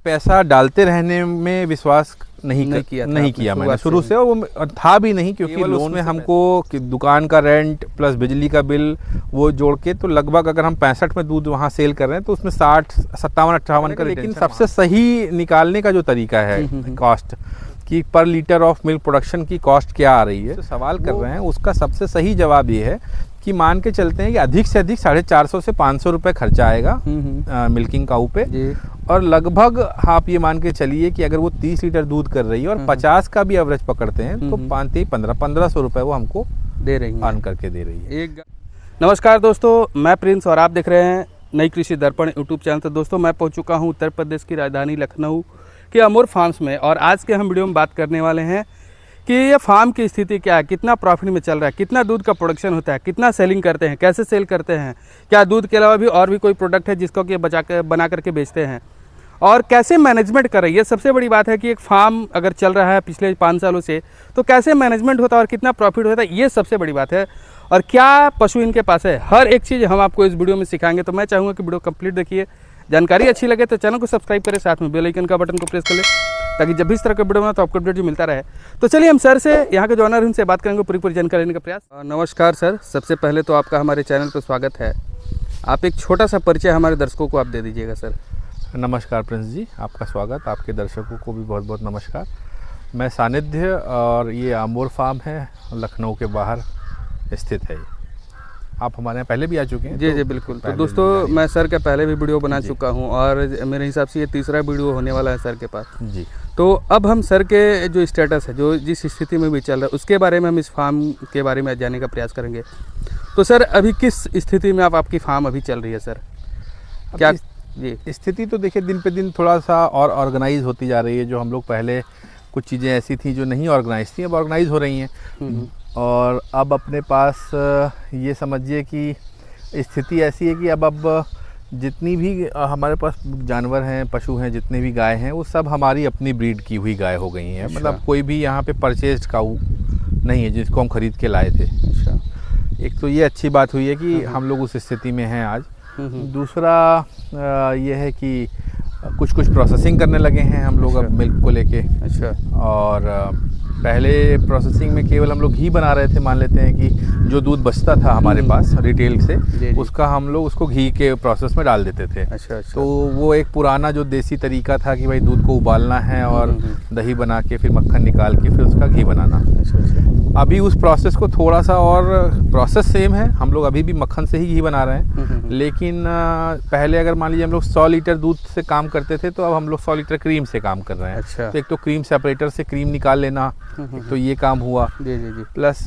पैसा डालते रहने में विश्वास नहीं किया मैंने शुरू से, और वो था भी नहीं, क्योंकि लोन में हमको दुकान का रेंट प्लस बिजली का बिल वो जोड़ के तो लगभग अगर हम 65 में दूध वहाँ सेल कर रहे हैं तो उसमें 60, 57, 58 का। लेकिन सबसे सही निकालने का जो तरीका है कॉस्ट कि पर लीटर ऑफ मिल्क प्रोडक्शन की कॉस्ट क्या आ रही है, तो सवाल कर रहे हैं, उसका सबसे सही जवाब ये है कि मान के चलते हैं कि अधिक से अधिक 450 से 500 रुपये खर्चा आएगा मिल्किंग काऊ पे, और लगभग आप ये मान के चलिए कि अगर वो 30 लीटर दूध कर रही है और 50 का भी एवरेज पकड़ते हैं तो 1500 रुपये वो हमको दे रही है, अर्न करके दे रही है। नमस्कार दोस्तों, मैं प्रिंस और आप देख रहे हैं नई कृषि दर्पण यूट्यूब चैनल। तो दोस्तों मैं पहुंच चुका हूं उत्तर प्रदेश की राजधानी लखनऊ के अमूर फार्म्स में, और आज के हम वीडियो में बात करने वाले हैं कि ये फार्म की स्थिति क्या है, कितना प्रॉफिट में चल रहा है, कितना दूध का प्रोडक्शन होता है, कितना सेलिंग करते हैं, कैसे सेल करते हैं, क्या दूध के अलावा भी और भी कोई प्रोडक्ट है जिसको कि बना करके बेचते हैं, और कैसे मैनेजमेंट कर रही है। सबसे बड़ी बात है कि एक फार्म अगर चल रहा है पिछले 5 सालों से तो कैसे मैनेजमेंट होता है और कितना प्रॉफिट होता है, ये सबसे बड़ी बात है। और क्या पशु इनके पास है, हर एक चीज़ हम आपको इस वीडियो में सिखाएंगे। तो मैं चाहूँगा कि वीडियो कंप्लीट देखिए, जानकारी अच्छी लगे तो चैनल को सब्सक्राइब करें, साथ में बेल आइकन का बटन को प्रेस कर लें ताकि जब भी इस तरह का वीडियो बना तो आपको अपडेट जो मिलता रहे। तो चलिए हम सर से, यहाँ के जो ऑनर उनसे बात करेंगे, पूरी जानकारी लेने का प्रयास। नमस्कार सर, सबसे पहले तो आपका हमारे चैनल पर स्वागत है। आप एक छोटा सा परिचय हमारे दर्शकों को आप दे दीजिएगा सर। नमस्कार प्रिंस जी, आपका स्वागत, आपके दर्शकों को भी बहुत बहुत नमस्कार। मैं सानिध्य, और ये आमोर फार्म है, लखनऊ के बाहर स्थित है। आप हमारे यहाँ पहले भी आ चुके हैं? जी जी बिल्कुल। तो दोस्तों मैं सर का पहले भी वीडियो बना चुका हूँ, और मेरे हिसाब से ये तीसरा वीडियो होने वाला है सर के पास जी। तो अब हम सर के जो स्टेटस है, जो जिस स्थिति में भी चल रहा है, उसके बारे में हम इस फार्म के बारे में जानने का प्रयास करेंगे। तो सर अभी किस स्थिति में आपकी फार्म अभी चल रही है सर? क्या जी स्थिति तो देखिए दिन पे दिन थोड़ा सा और ऑर्गेनाइज होती जा रही है। जो हम लोग पहले कुछ चीज़ें ऐसी थी जो नहीं ऑर्गेनाइज थी, अब ऑर्गेनाइज हो रही हैं। और अब अपने पास ये समझिए कि स्थिति ऐसी है कि अब जितनी भी हमारे पास जानवर हैं, पशु हैं, जितने भी गाय हैं, वो सब हमारी अपनी ब्रीड की हुई गाय हो गई हैं। अच्छा। मतलब कोई भी यहाँ पे परचेज्ड काऊ नहीं है जिसको हम ख़रीद के लाए थे। अच्छा। एक तो ये अच्छी बात हुई है कि हम लोग उस स्थिति में हैं आज। दूसरा ये है कि कुछ प्रोसेसिंग करने लगे हैं हम लोग अब मिल्क को लेके। अच्छा। और पहले प्रोसेसिंग में केवल हम लोग घी बना रहे थे। मान लेते हैं कि जो दूध बचता था हमारे पास रिटेल से, उसका हम लोग उसको घी के प्रोसेस में डाल देते थे। अच्छा। तो वो एक पुराना जो देसी तरीका था कि भाई दूध को उबालना है और दही बना के फिर मक्खन निकाल के फिर उसका घी बनाना। अच्छा। अभी उस प्रोसेस को थोड़ा सा, और प्रोसेस सेम है, हम लोग अभी भी मक्खन से ही घी बना रहे हैं। लेकिन पहले अगर मान लीजिए हम लोग 100 लीटर दूध से काम करते थे, तो अब हम लोग 100 लीटर क्रीम से काम कर रहे हैं। अच्छा। तो एक तो क्रीम सेपरेटर से क्रीम निकाल लेना, तो ये काम हुआ। जी जी जी। प्लस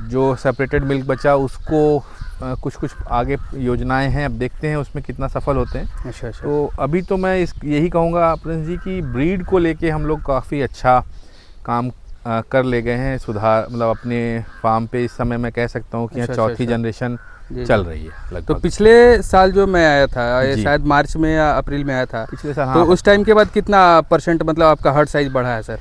जो सेपरेटेड मिल्क बचा उसको कुछ आगे योजनाएं हैं, अब देखते हैं उसमें कितना सफल होते हैं। अच्छा। अच्छा। तो अभी तो मैं यही कहूँगा प्रिंस जी कि ब्रीड को लेके हम लोग काफ़ी अच्छा काम कर ले गए हैं। सुधार मतलब अपने फार्म पे इस समय मैं कह सकता हूँ कि अच्छा, चौथी जनरेशन चल रही है लगभग। तो पिछले साल जो मैं आया था, ये शायद मार्च में या अप्रैल में आया था पिछले साल, तो उस टाइम के बाद कितना % मतलब आपका हर्ड साइज बढ़ा है सर?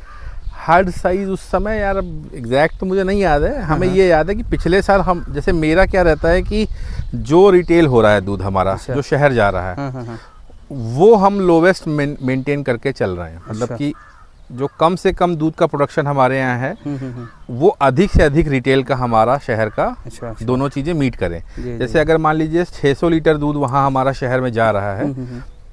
हार्ड साइज उस समय यार अब एग्जैक्ट तो मुझे नहीं याद है। हमें ये याद है कि पिछले साल हम, जैसे मेरा क्या रहता है कि जो रिटेल हो रहा है दूध हमारा, जो शहर जा रहा है, वो हम लोवेस्ट मेंटेन करके चल रहे हैं। मतलब कि जो कम से कम दूध का प्रोडक्शन हमारे यहाँ है, वो अधिक से अधिक रिटेल का हमारा शहर का। अच्छा। दोनों चीज़ें मीट करें। जैसे अगर मान लीजिए 600 लीटर दूध वहाँ हमारा शहर में जा रहा है,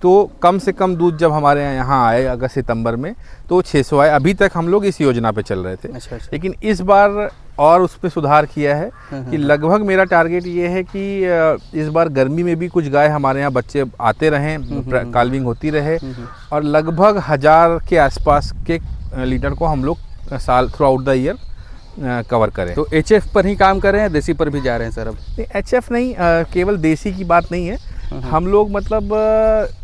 तो कम से कम दूध जब हमारे यहाँ आए अगस्त सितंबर में, तो 600 आए। अभी तक हम लोग इस योजना पे चल रहे थे। अच्छा। लेकिन इस बार और उस पर सुधार किया है कि लगभग मेरा टारगेट ये है कि इस बार गर्मी में भी कुछ गाय हमारे यहाँ बच्चे आते रहें, काल्विंग होती रहे, और लगभग 1000 के आसपास के लीटर को हम लोग साल through out the year cover करें। तो HF पर ही काम कर रहे हैं, देसी पर भी जा रहे हैं सर? अब HF नहीं, केवल देसी की बात नहीं है। हम लोग मतलब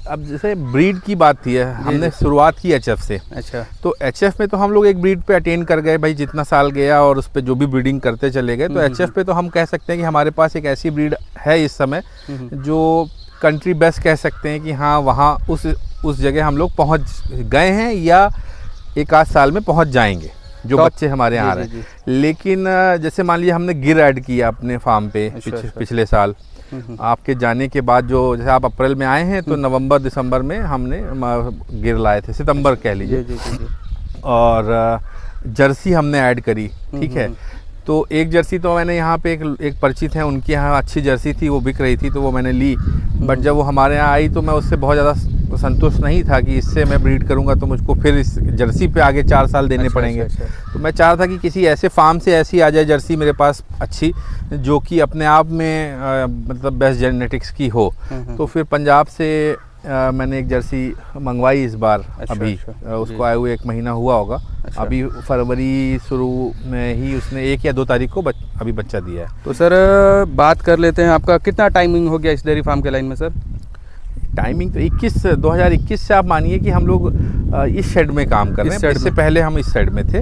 अब जैसे ब्रीड की बात थी, हमने शुरुआत की HF से। अच्छा। तो HF में तो हम लोग एक ब्रीड पे अटेंड कर गए भाई, जितना साल गया और उस पर जो भी ब्रीडिंग करते चले गए। तो HF पे तो हम कह सकते हैं कि हमारे पास एक ऐसी ब्रीड है इस समय जो कंट्री बेस्ट कह सकते हैं कि हाँ, वहाँ उस जगह हम लोग पहुँच गए हैं या एक आध साल में पहुँच जाएंगे। जो बच्चे हमारे यहाँ आ रहे हैं। लेकिन जैसे मान लीजिए हमने गिर ऐड किया अपने फार्म पे पिछले साल, आपके जाने के बाद जो जैसे आप अप्रैल में आए हैं तो नवंबर दिसंबर में हमने गिर लाए थे, सितंबर कह लीजिए, और जर्सी हमने ऐड करी, ठीक है। तो एक जर्सी तो मैंने यहाँ पे एक परिचित है, उनके यहाँ अच्छी जर्सी थी, वो बिक रही थी, तो वो मैंने ली। बट जब वो हमारे यहाँ आई तो मैं उससे बहुत ज़्यादा संतुष्ट नहीं था कि इससे मैं ब्रीड करूँगा तो मुझको फिर इस जर्सी पे आगे 4 साल देने पड़ेंगे। तो मैं चाह रहा था कि किसी ऐसे फार्म से ऐसी आ जाए जर्सी मेरे पास अच्छी, जो कि अपने आप में मतलब बेस्ट जेनेटिक्स की हो। तो फिर पंजाब से मैंने एक जर्सी मंगवाई इस बार। अभी उसको आए हुए 1 महीना हुआ होगा। अभी फरवरी शुरू में ही उसने 1 या 2 तारीख को अभी बच्चा दिया है। तो सर बात कर लेते हैं, आपका कितना टाइमिंग हो गया इस डेयरी फार्म के लाइन में सर? टाइमिंग तो 2021 से आप मानिए कि हम लोग इस शेड में काम कर रहे हैं। इससे पहले हम इस शेड में थे।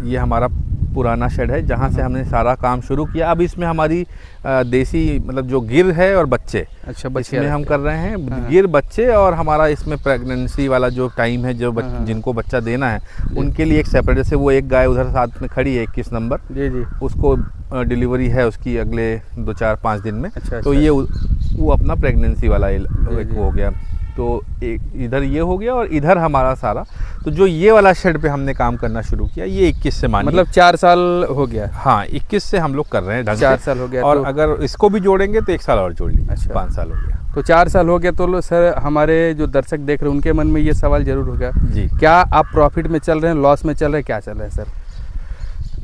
ये हमारा पुराना शेड है जहाँ से हमने सारा काम शुरू किया। अब इसमें हमारी देसी मतलब जो गिर है और बच्चे, बच्चे हम कर रहे हैं। गिर, बच्चे, और हमारा इसमें प्रेगनेंसी वाला जो टाइम है, जो जिनको बच्चा देना है उनके लिए एक सेपरेट, जैसे वो एक गाय उधर साथ में खड़ी है 21 नंबर, जी, उसको डिलीवरी है उसकी अगले 2-4-5 दिन में। तो ये वो अपना प्रेगनेंसी वाला एक हो गया। तो इधर ये हो गया और इधर हमारा सारा, तो जो ये वाला शेड पे हमने काम करना शुरू किया ये 21 से मानिए, मतलब 4 साल हो गया। हाँ, 21 से हम लोग कर रहे हैं ढंग से। 4 साल हो गया। और अगर इसको भी जोड़ेंगे तो 1 साल और जोड़ लीजिए। 5 साल हो गया। तो 4 साल हो गया। तो सर हमारे जो दर्शक देख रहे हैं उनके मन में ये सवाल जरूर होगा जी, क्या आप प्रॉफिट में चल रहे हैं, लॉस में चल रहे हैं, क्या चल रहा है सर?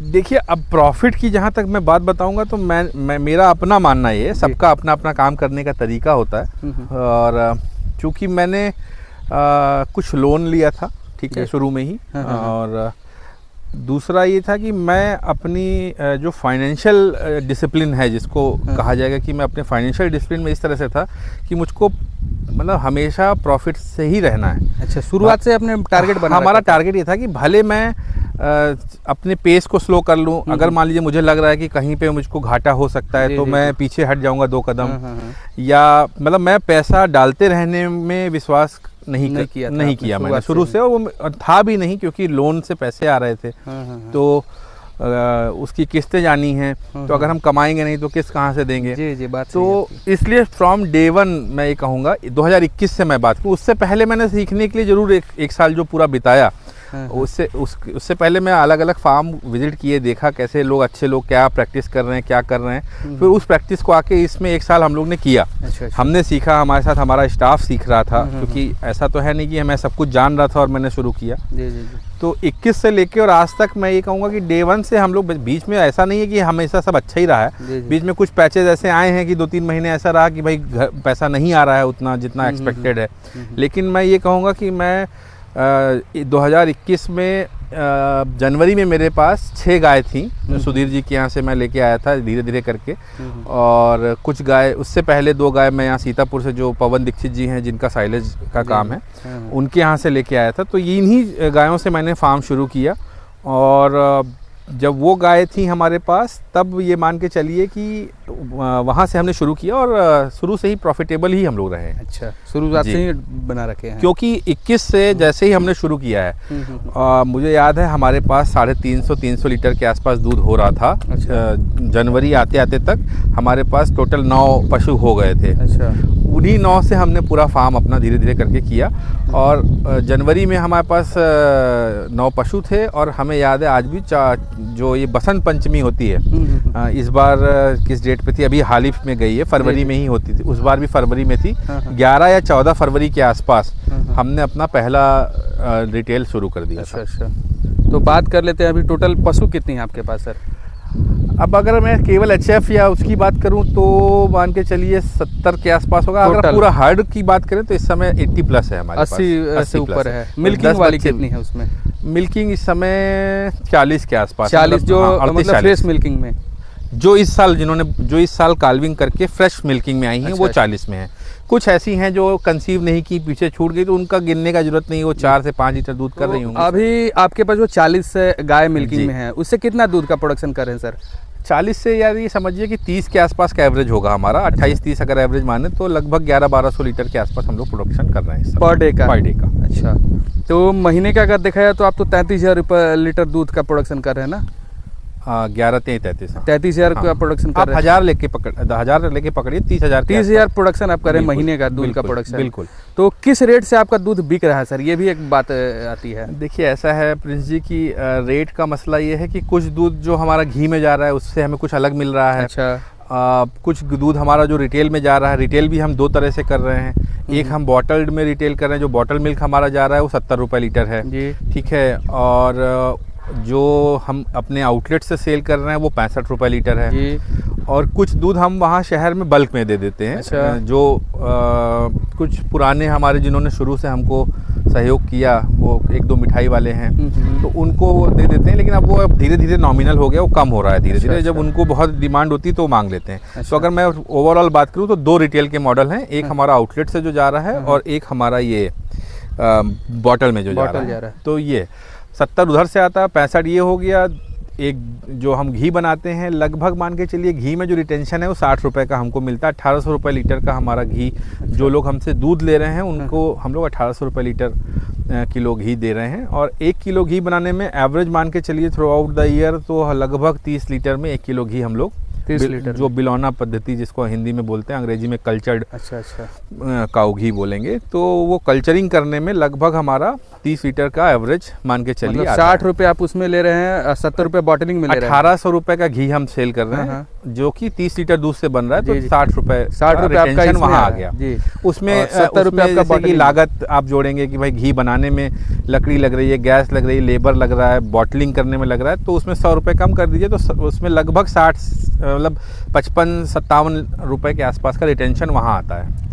देखिए, अब प्रॉफिट की जहाँ तक मैं बात बताऊंगा तो मैं मेरा अपना मानना ये है, सबका अपना अपना काम करने का तरीका होता है। और चूँकि मैंने कुछ लोन लिया था, ठीक है, शुरू में ही। और दूसरा ये था कि मैं अपनी जो फाइनेंशियल डिसिप्लिन है, जिसको कहा जाएगा कि मैं अपने फाइनेंशियल डिसिप्लिन में इस तरह से था कि मुझको मतलब हमेशा प्रॉफिट से ही रहना है। अच्छा, शुरुआत से अपने टारगेट बना? हमारा टारगेट ये था कि भले मैं अपने पेस को स्लो कर लूं, अगर मान लीजिए मुझे लग रहा है कि कहीं पे मुझको घाटा हो सकता है तो मैं पीछे हट जाऊंगा 2 कदम। या मतलब मैं पैसा डालते रहने में विश्वास नहीं किया मैंने शुरू से, और वो था भी नहीं, क्योंकि लोन से पैसे आ रहे थे। तो उसकी किस्तें जानी हैं, तो अगर हम कमाएंगे नहीं तो किस्त कहाँ से देंगे? जी, बात तो इसलिए फ्रॉम डे 1 मैं ये कहूँगा, 2021 से मैं बात करूँ, उससे पहले मैंने सीखने के लिए ज़रूर एक साल जो पूरा बिताया, उससे पहले मैं अलग अलग फार्म विजिट किए, देखा कैसे लोग, अच्छे लोग क्या प्रैक्टिस कर रहे हैं, क्या कर रहे हैं। फिर उस प्रैक्टिस को आके इसमें 1 साल हम लोग ने किया। हमने सीखा, हमारे साथ हमारा स्टाफ सीख रहा था, क्योंकि ऐसा तो है नहीं कि मैं सब कुछ जान रहा था और मैंने शुरू किया। तो 21 से लेके और आज तक मैं ये कहूँगा कि डे 1 से हम लोग, बीच में ऐसा नहीं है कि हमेशा सब अच्छा ही रहा है। बीच में कुछ पैचेज ऐसे आए हैं कि 2-3 महीने ऐसा रहा कि भाई पैसा नहीं आ रहा है उतना जितना एक्सपेक्टेड है। लेकिन मैं ये कहूँगा कि मैं 2021 में जनवरी में मेरे पास 6 गाय थी, सुधीर जी के यहाँ से मैं लेके आया था धीरे धीरे करके। और कुछ गाय, उससे पहले 2 गाय मैं यहाँ सीतापुर से, जो पवन दीक्षित जी हैं जिनका साइलेज का काम है, उनके यहाँ से लेके आया था। तो इन्हीं गायों से मैंने फार्म शुरू किया। और जब वो गाय थी हमारे पास, तब ये मान के चलिए कि वहाँ से हमने शुरू किया और शुरू से ही प्रॉफिटेबल ही हम लोग रहे हैं। अच्छा, शुरुआत से ही बना रखे हैं? क्योंकि 21 से जैसे ही हमने शुरू किया है, मुझे याद है हमारे पास 350 लीटर के आसपास दूध हो रहा था। अच्छा। जनवरी आते आते तक हमारे पास टोटल 9 पशु हो गए थे। अच्छा। उन्हीं 9 से हमने पूरा फार्म अपना धीरे धीरे करके किया। और जनवरी में हमारे पास 9 पशु थे। और हमें याद है आज भी जो ये बसंत पंचमी होती है, इस बार किस डेट पे थी, अभी हाल ही में गई है, फरवरी में ही होती थी, उस बार भी फरवरी में थी। 11 या 14 फरवरी के आसपास हमने अपना पहला रिटेल शुरू कर दिया। अच्छा। तो बात कर लेते हैं, अभी टोटल पशु कितनी है आपके पास सर? अब अगर मैं केवल एचएफ या उसकी बात करूं तो मान के चलिए 70 के आसपास होगा। अगर पूरा हर्ड की बात करें तो इस समय 80 प्लस है हमारे पास। 80 से ऊपर है। मिल्किंग वाली कितनी है उसमें? मिल्किंग इस समय 40 के आसपास। 40 जो मतलब फ्रेश मिल्किंग में, जो इस साल काल्विंग करके फ्रेश मिल्किंग में आई हैं, वो 40 में है। कुछ ऐसी हैं जो कंसीव नहीं की, पीछे छूट गई, तो उनका गिनने का जरूरत नहीं, वो 4 से 5 लीटर दूध कर रही होंगी। अभी आपके पास जो 40 गाय मिल्किंग में है, उससे कितना दूध का प्रोडक्शन कर रहे हैं सर? 40 से यार ये समझिए कि 30 के आसपास का एवरेज होगा हमारा। 28-30 अगर एवरेज माने तो लगभग 1100-1200 लीटर के आसपास हम लोग प्रोडक्शन कर रहे हैं पर डे का। अच्छा, तो महीने का अगर देखा जाए तो आप तो 33,000 रुपये लीटर दूध का प्रोडक्शन कर रहे हैं ना? 33,000 का प्रोडक्शन कर आप रहे हैं। 1000 लेके पकड़िए 30,000 प्रोडक्शन आप कर रहे हैं महीने का दूध का प्रोडक्शन। बिल्कुल। तो किस रेट से आपका दूध बिक रहा है सर, ये भी एक बात आती है। देखिए ऐसा है प्रिंस जी की रेट का मसला ये है कि कुछ दूध जो हमारा घी में जा रहा है उससे हमें कुछ अलग मिल रहा है। अच्छा। कुछ दूध हमारा जो रिटेल में जा रहा है, रिटेल भी हम 2 तरह से कर रहे हैं। एक हम बॉटल्ड में रिटेल कर रहे हैं, जो बॉटल मिल्क हमारा जा रहा है वो 70 रुपये लीटर है जी। ठीक है। और जो हम अपने आउटलेट से सेल कर रहे हैं वो 65 रुपये लीटर है जी। और कुछ दूध हम वहाँ शहर में बल्क में दे देते हैं। अच्छा। जो कुछ पुराने हमारे जिन्होंने शुरू से हमको सहयोग किया, वो 1-2 मिठाई वाले हैं, तो उनको वो दे देते हैं। लेकिन अब वो धीरे धीरे नॉमिनल हो गया, वो कम हो रहा है धीरे धीरे। जब उनको बहुत डिमांड होती है तो वो मांग लेते हैं। अच्छा। तो अगर मैं ओवरऑल बात करूँ तो 2 रिटेल के मॉडल हैं, एक हमारा आउटलेट से जो जा रहा है और एक हमारा ये बॉटल में जो जा रहा है। तो ये 70 उधर से आता है, 65 ये हो गया। एक जो हम घी बनाते हैं, लगभग मान के चलिए घी में जो रिटेंशन है वो 60 रुपये का हमको मिलता है। 1800 रुपये लीटर का हमारा घी। जो लोग हमसे दूध ले रहे हैं उनको हम लोग 1800 रुपये लीटर किलो घी दे रहे हैं। और 1 किलो घी बनाने में एवरेज मान के चलिए थ्रू आउट द ईयर तो लगभग 30 लीटर में 1 किलो घी हम लोग 30 लीटर जो बिलौना पद्धति जिसको हिंदी में बोलते हैं, अंग्रेजी में कल्चर्ड काऊ घी बोलेंगे, तो वो कल्चरिंग करने में लगभग हमारा 30 लीटर का एवरेज मान के चलिए। मतलब 60 रुपये आप उसमें ले रहे हैं, 70 रुपये बॉटलिंग में ले रहे हैं। 1800 रुपये का घी हम सेल कर रहे हैं, जो कि 30 लीटर दूध से बन रहा है। तो 60 रुपये आपका वहाँ आ गया। उसमें 70 रुपये आपका बॉटलिंग लागत आप जोड़ेंगे कि भाई घी बनाने में लकड़ी लग रही है, गैस लग रही है, लेबर लग रहा है, बॉटलिंग करने में लग रहा है, तो उसमें 100 रुपये कम कर दीजिए तो उसमें लगभग 55-57 रुपये के आसपास का रिटेंशन वहाँ आता है।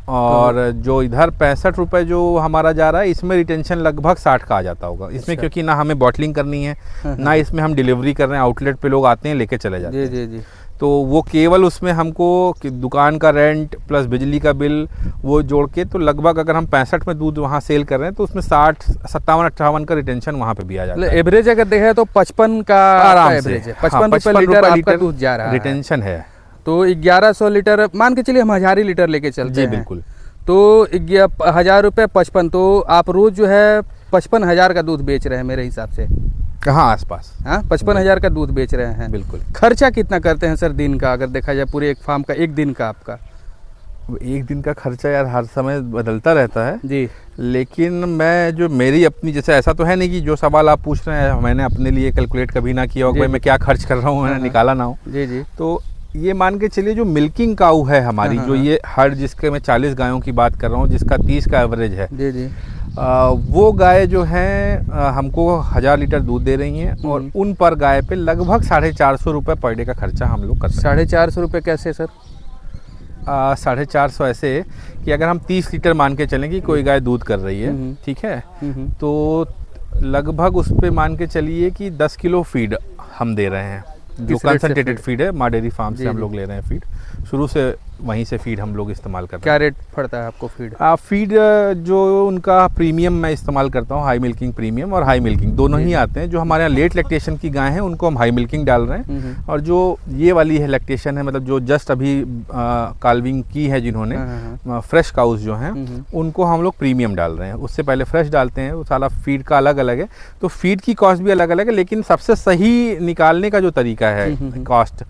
और जो इधर 65 रुपये जो हमारा जा रहा है, इसमें रिटेंशन लगभग 60 का आ जाता होगा इसमें। अच्छा। क्योंकि ना हमें बॉटलिंग करनी है, ना इसमें हम डिलीवरी कर रहे हैं, आउटलेट पे लोग आते हैं लेके चले जाते हैं। जी। तो वो केवल उसमें हमको दुकान का रेंट प्लस बिजली का बिल वो जोड़ के तो लगभग अगर हम 65 में दूध वहाँ सेल कर रहे हैं तो उसमें 60-57-58 का रिटेंशन वहाँ पे भी आ जाता है। एवरेज अगर देखा तो 55 का आराम एवरेज से है। 55 रुपये लीटर आपका दूध जा रहा है, रिटेंशन है। तो 1100 लीटर मान के चलिए हम 1000 ही लीटर लेके चलते हैं। बिल्कुल। तो 1000 रुपये 55, तो आप रोज जो है 55,000 का दूध बेच रहे हैं मेरे हिसाब से। कहाँ आसपास? हाँ, 55,000 का दूध बेच रहे हैं। बिल्कुल। खर्चा कितना करते हैं सर दिन का, अगर देखा जाए पूरे एक फार्म का एक दिन का आपका? एक दिन का खर्चा यार हर समय बदलता रहता है जी। लेकिन मैं जो मेरी अपनी, जैसे ऐसा तो है नहीं कि जो सवाल आप पूछ रहे हैं मैंने अपने लिए कैलकुलेट कभी ना किया हो, भाई मैं क्या खर्च कर रहा हूँ, मैंने निकाला ना हो। जी। तो ये मान के चलिए जो मिल्किंग काऊ है हमारी, जो ये हर जिसके मैं 40 गायों की बात कर रहा हूँ, जिसका 30 का एवरेज है। जी। वो गाय जो है हमको 1000 लीटर दूध दे रही हैं और उन पर गाय पे लगभग 450 रुपये पर डे का खर्चा हम लोग करते हैं। 450 रुपये कैसे सर? 450 ऐसे कि अगर हम 30 लीटर मान के चलें कि कोई गाय दूध कर रही है, ठीक है, तो लगभग उस पे मान के चलिए कि 10 किलो फीड हम दे रहे हैं, जो कंसंट्रेटेड फीड है। माँ डेयरी फार्म से हम लोग ले रहे हैं फीड, शुरू से वहीं से फीड हम लोग इस्तेमाल करते हैं। क्या रेट पड़ता है आपको फीड? फीड जो उनका प्रीमियम मैं इस्तेमाल करता हूँ, हाई मिल्किंग प्रीमियम और हाई मिल्किंग दोनों ही आते हैं। जो हमारे यहाँ लेट लैक्टेशन की गाय हैं उनको हम हाई मिल्किंग डाल रहे हैं, और जो ये वाली है लैक्टेशन है, मतलब जो जस्ट अभी काल्विंग की है जिन्होंने, फ्रेश काउस जो हैं, उनको हम लोग प्रीमियम डाल रहे हैं। उससे पहले फ्रेश डालते हैं, वो सारा फीड का अलग अलग है, तो फीड की कॉस्ट भी अलग अलग है। लेकिन सबसे सही निकालने का जो तरीका है कॉस्ट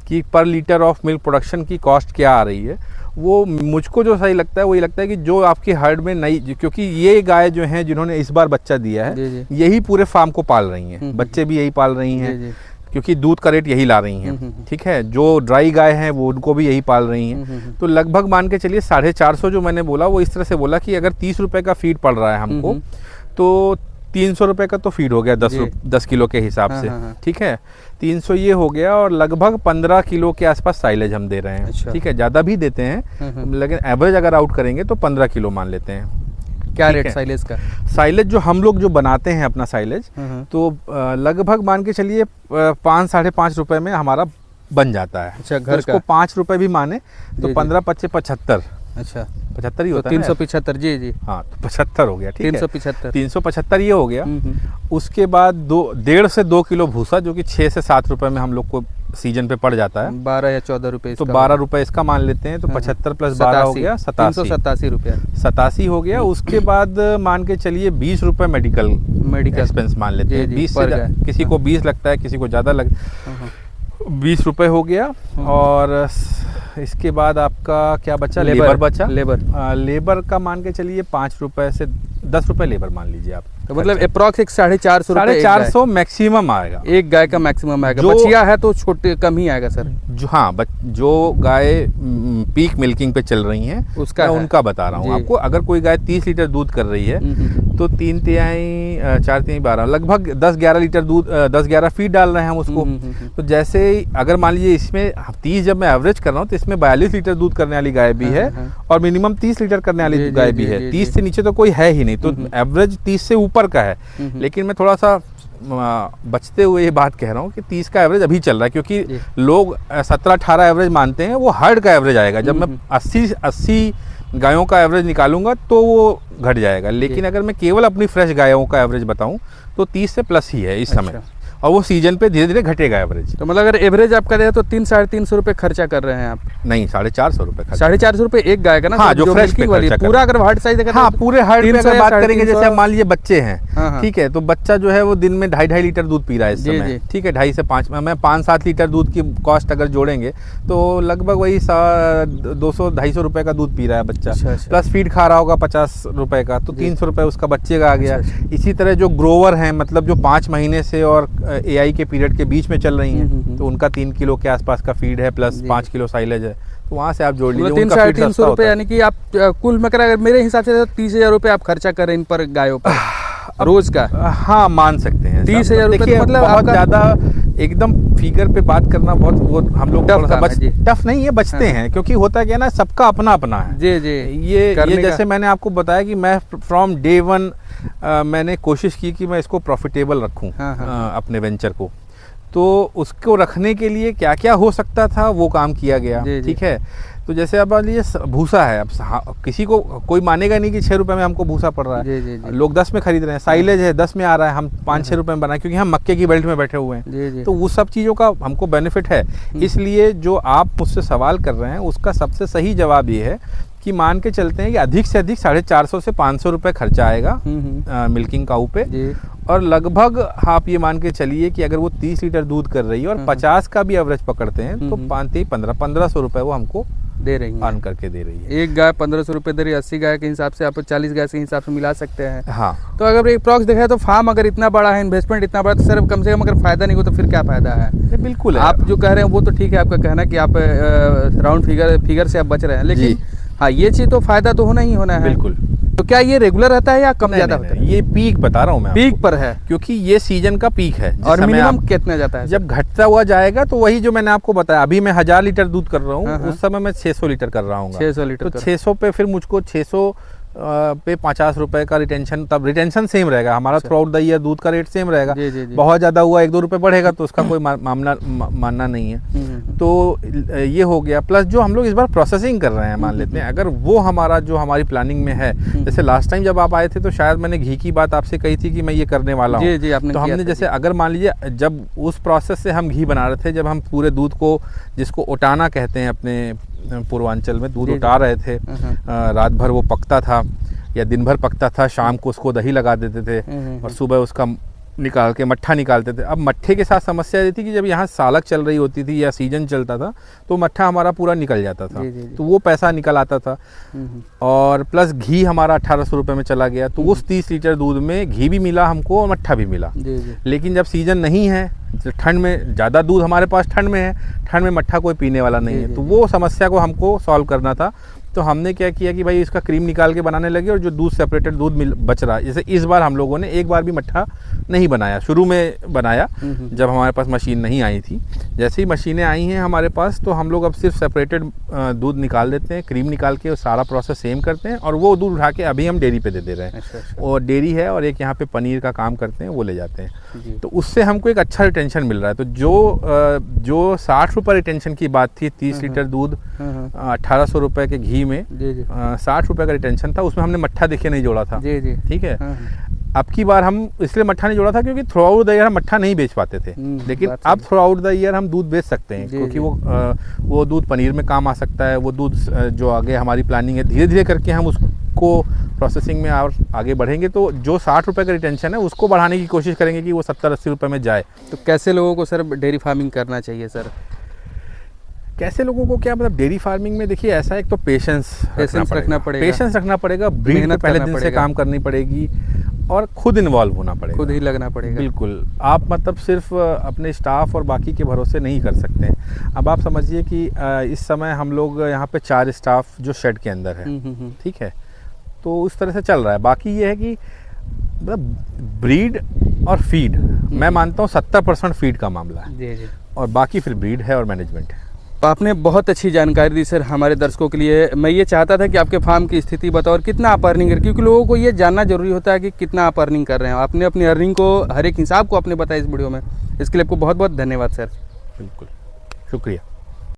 कि पर लीटर ऑफ मिल्क प्रोडक्शन की कॉस्ट क्या आ रही है, वो मुझको जो सही लगता है वो ये लगता है कि जो आपकी हर्ड में नई, क्योंकि ये गाय जो हैं जिन्होंने इस बार बच्चा दिया है, यही पूरे फार्म को पाल रही हैं, बच्चे भी यही पाल रही हैं, क्योंकि दूध का रेट यही ला रही हैं, ठीक है। जो ड्राई गाय हैं वो उनको भी यही पाल रही हैं। तो लगभग मान के चलिए 450 जो मैंने बोला वो इस तरह से बोला कि अगर 30 रुपये का फीड पड़ रहा है हमको, तो 300 रुपये का तो फीड हो गया 10 किलो के हिसाब से, ठीक है। 300 ये हो गया, और लगभग 15 किलो के आसपास साइलेज हम दे रहे हैं। अच्छा। ठीक है, ज़्यादा भी देते हैं, लेकिन एवरेज अगर आउट करेंगे तो 15 किलो मान लेते हैं। क्या रेट साइलेज का? साइलेज जो हम लोग जो बनाते हैं अपना साइलेज, तो लगभग मान के चलिए 5-5.5 रुपये में हमारा बन जाता है। अच्छा, घर का 5 रुपये भी माने तो 15-25 75। अच्छा, 75 ही होता तो है 375, जी जी। हाँ, तो 75 हो गया, ठीक है, 375, 375 ये हो गया। हम्म। उसके बाद 1.5 से 2 किलो भूसा, जो कि 6 से 7 रुपए में हम लोग को सीजन पे पड़ जाता है, 12 या 14 रुपए, तो 12 रुपए इसका मान लेते हैं, तो 75 प्लस 12 हो गया 387 रुपया, 87 हो गया। उसके बाद मान के चलिए 20 रुपए मेडिकल एक्सपेंस मान लेते हैं, 20 से किसी को 20 लगता है, किसी को ज़्यादा लगता है, 20 रुपए हो गया। और इसके बाद आपका क्या बचा, लेबर बचा। लेबर का मान के चलिए 5 रुपए से 10 रुपए लेबर मान लीजिए आप, तो मतलब अप्रॉक्स 450 मैक्सिमम आएगा, एक गाय का मैक्सिमम आएगा। बछिया है तो छोटे कम ही आएगा सर। जो हाँ, जो गाय पीक मिल्किंग पे चल रही हैं उसका मैं उनका बता रहा हूँ आपको। अगर कोई गाय 30 लीटर दूध कर रही है तो 3 तिहाई 4 तिहाई 12 लगभग 10-11 लीटर दूध, 10-11 फीड डाल रहे हैं हम उसको। तो जैसे अगर मान लीजिए इसमें 30 जब मैं एवरेज कर रहा हूँ तो इसमें 42 लीटर दूध करने वाली गाय भी है और मिनिमम 30 लीटर करने वाली गाय भी है। 30 से नीचे तो कोई है ही नहीं, तो एवरेज 30 से ऊपर का है। लेकिन मैं थोड़ा सा बचते हुए ये बात कह रहा हूँ कि 30 का एवरेज अभी चल रहा है, क्योंकि लोग 17-18 एवरेज मानते हैं, वो हर्ड का एवरेज आएगा। जब मैं 80 गायों का एवरेज निकालूंगा तो वो घट जाएगा। लेकिन अगर मैं केवल अपनी फ्रेश गायों का एवरेज बताऊं तो 30 से प्लस ही है इस समय, और वो सीजन पे धीरे धीरे घटेगा एवरेज। तो मतलब अगर एवरेज आप करें तो 300-350 रुपए खर्चा कर रहे हैं आप? नहीं, 450 रुपए, 450 रुपए एक गाय का ना? हाँ, जो फ्रेश वाली पूरा अगर हर्ड साइज देखा, हाँ, पूरे हर्ड पे अगर बात करेंगे, जैसे मान लीजिए बच्चे हैं, ठीक है, तो बच्चा जो है वो दिन में 2.5 लीटर दूध पी रहा है इस समय, ठीक है, 2.5 से 5 में 5-7 लीटर दूध की कॉस्ट अगर जोड़ेंगे तो लगभग वही 200-250 रुपए का दूध पी रहा है बच्चा, प्लस फीड खा रहा होगा 50 रुपए का, तो 300 रुपए उसका बच्चे का आ गया। इसी तरह जो ग्रोवर हैं, मतलब जो 5 महीने से और AI के पीरियड के बीच में चल रही हैं, तो उनका 3 किलो के आसपास का फीड है, प्लस 5 किलो साइलेज है, तो वहाँ से आप जोड़ लीजिए 300-350 रुपए, यानी कि आप कुल में अगर मेरे हिसाब से 30,000 रुपए आप खर्चा करें इन पर गायों पर रोज का। हाँ, मान सकते हैं 30,000 रुपए, मतलब बहुत ज्यादा एकदम फिगर पे बात करना बहुत, वो हम लोग थोड़ा सा टफ नहीं है, बचते हैं, क्योंकि होता क्या है ना, सबका अपना अपना है। जी जी। ये जैसे मैंने आपको बताया कि मैं फ्रॉम डे 1 मैंने कोशिश की कि मैं इसको प्रॉफिटेबल रखूं, अपने वेंचर को। तो उसको रखने के लिए क्या क्या हो सकता था वो काम किया गया, ठीक है। तो जैसे अब मान लीजिए भूसा है, अब किसी को कोई मानेगा नहीं कि 6 रुपए में हमको भूसा पड़ रहा है, लोग 10 में खरीद रहे हैं, साइलेज है 10 में आ रहा है, हम 5-6 रुपए में बनाए, क्योंकि हम मक्के की बेल्ट में बैठे हुए हैं, तो वो सब चीज़ों का हमको बेनिफिट है। इसलिए जो आप मुझसे सवाल कर रहे हैं उसका सबसे सही जवाब ये है कि मान के चलते हैं कि अधिक से अधिक 450 से 500 रुपए खर्चा आएगा मिल्किंग काऊ पे, और लगभग आप ये मान के चलिए कि अगर वो 30 लीटर दूध कर रही है और 50 का भी एवरेज पकड़ते हैं तो 1500 रुपए वो हमको दे रही है, अर्न करके दे रही है। एक गाय 1500 रुपए दे रही है, 80 गाय के हिसाब से आप 40 गाय के हिसाब से मिला सकते हैं। हाँ, तो अगर एक प्रॉक्स देखा है तो फार्म अगर इतना बड़ा है, इन्वेस्टमेंट इतना बड़ा, तो सर कम से कम अगर फायदा नहीं हो तो फिर क्या फायदा है? बिल्कुल है। आप जो कह रहे हैं वो तो ठीक है, आपका कहना कि आप राउंड फिगर से आप बच रहे हैं, लेकिन हाँ, ये चीज तो फायदा तो होना ही होना है। बिल्कुल। तो क्या ये रेगुलर रहता है या कम ज्यादा होता है? ये पीक बता रहा हूँ मैं, पीक पर है, क्योंकि ये सीजन का पीक है। और मिनिमम कितना जाता है? जब घटता हुआ जाएगा तो वही जो मैंने आपको बताया, अभी मैं 1000 लीटर दूध कर रहा हूँ, उस समय मैं 600 लीटर कर रहा हूँ, 600 लीटर। तो 600 पे फिर मुझको 600 पे 50 रुपए का रिटेंशन, तब रिटेंशन सेम रहेगा हमारा, थ्रू आउट द ईयर दूध का रेट सेम रहेगा। बहुत ज़्यादा हुआ 1-2 रुपए बढ़ेगा तो उसका कोई मामला मानना नहीं है। तो ये हो गया, प्लस जो हम लोग इस बार प्रोसेसिंग कर रहे हैं, मान लेते हैं अगर वो हमारा जो हमारी प्लानिंग में है, जैसे लास्ट टाइम जब आप आए थे तो शायद मैंने घी की बात आपसे कही थी कि मैं ये करने वाला हूँ, तो हमने जैसे अगर मान लीजिए जब उस प्रोसेस से हम घी बना रहे थे, जब हम पूरे दूध को, जिसको ओटाना कहते हैं अपने पूर्वांचल में, दूध उठा रहे थे, रात भर वो पकता था या दिन भर पकता था, शाम को उसको दही लगा देते थे और सुबह उसका निकाल के मट्ठा निकालते थे। अब मट्ठे के साथ समस्या ये थी कि जब यहाँ सालक चल रही होती थी या सीजन चलता था तो मट्ठा हमारा पूरा निकल जाता था, तो वो पैसा निकल आता था, और प्लस घी हमारा 1800 रुपये में चला गया, तो उस 30 लीटर दूध में घी भी मिला हमको और मट्ठा भी मिला। लेकिन जब सीजन नहीं है, ठंड में ज़्यादा दूध हमारे पास ठंड में है, ठंड में मट्ठा कोई पीने वाला नहीं है, तो वो समस्या को हमको सॉल्व करना था। तो हमने क्या किया कि भाई इसका क्रीम निकाल के बनाने लगे, और जो दूध सेपरेटेड दूध बच रहा है, जैसे इस बार हम लोगों ने एक बार भी मट्ठा नहीं बनाया, शुरू में बनाया जब हमारे पास मशीन नहीं आई थी। जैसे ही मशीनें आई हैं हमारे पास तो हम लोग अब सिर्फ सेपरेटेड दूध निकाल देते हैं, क्रीम निकाल के सारा प्रोसेस सेम करते हैं, और वो दूध उठा के अभी हम डेयरी पे दे रहे हैं। और डेयरी है और एक यहाँ पे पनीर का काम करते हैं, वो ले जाते हैं, तो उससे हमको एक अच्छा रिटेंशन मिल रहा है। तो जो 60 रुपये रिटेंशन की बात थी, 30 लीटर दूध 1800 रुपये के घी घी में जी जी 60 रुपये का रिटेंशन था, उसमें हमने मट्ठा देखिए नहीं जोड़ा था। जी जी। ठीक है, हाँ, अब की बार हम इसलिए मट्ठा नहीं जोड़ा था क्योंकि थ्रू आउट द ईयर हम मट्ठा नहीं बेच पाते थे, लेकिन बात अब थ्रू आउट द ईयर हम दूध बेच सकते हैं, जी, क्योंकि जी। वो दूध पनीर में काम आ सकता है। वो दूध जो आगे हमारी प्लानिंग है, धीरे धीरे करके हम उसको प्रोसेसिंग में और आगे बढ़ेंगे, तो जो 60 रुपये का रिटेंशन है उसको बढ़ाने की कोशिश करेंगे कि वो 70-80 रुपये में जाए। तो कैसे लोगों को सर डेयरी फार्मिंग करना चाहिए सर? कैसे लोगों को क्या मतलब, डेयरी फार्मिंग में देखिए ऐसा है, एक तो पेशेंस रखना पड़ेगा, ब्रीड पे मेहनत पहले करना दिन से पड़ेगा। काम करनी पड़ेगी और खुद इन्वॉल्व होना पड़ेगा, खुद ही लगना पड़ेगा। बिल्कुल। आप मतलब सिर्फ अपने स्टाफ और बाकी के भरोसे नहीं कर सकते हैं। अब आप समझिए कि इस समय हम लोग यहाँ पे 4 स्टाफ जो शेड के अंदर है, ठीक है, तो उस तरह से चल रहा है। बाकी ये है कि मतलब ब्रीड और फीड, मैं मानता हूँ 70% फीड का मामला है जी जी। और बाकी फिर ब्रीड है और मैनेजमेंट है। तो आपने बहुत अच्छी जानकारी दी सर हमारे दर्शकों के लिए। मैं ये चाहता था कि आपके फार्म की स्थिति बताओ और कितना आप अर्निंग कर, क्योंकि लोगों को ये जानना जरूरी होता है कि कितना आप अर्निंग कर रहे हैं। आपने अपनी अर्निंग को हर एक हिसाब को आपने बताया इस वीडियो में, इसके लिए आपको बहुत बहुत धन्यवाद सर। बिल्कुल, शुक्रिया।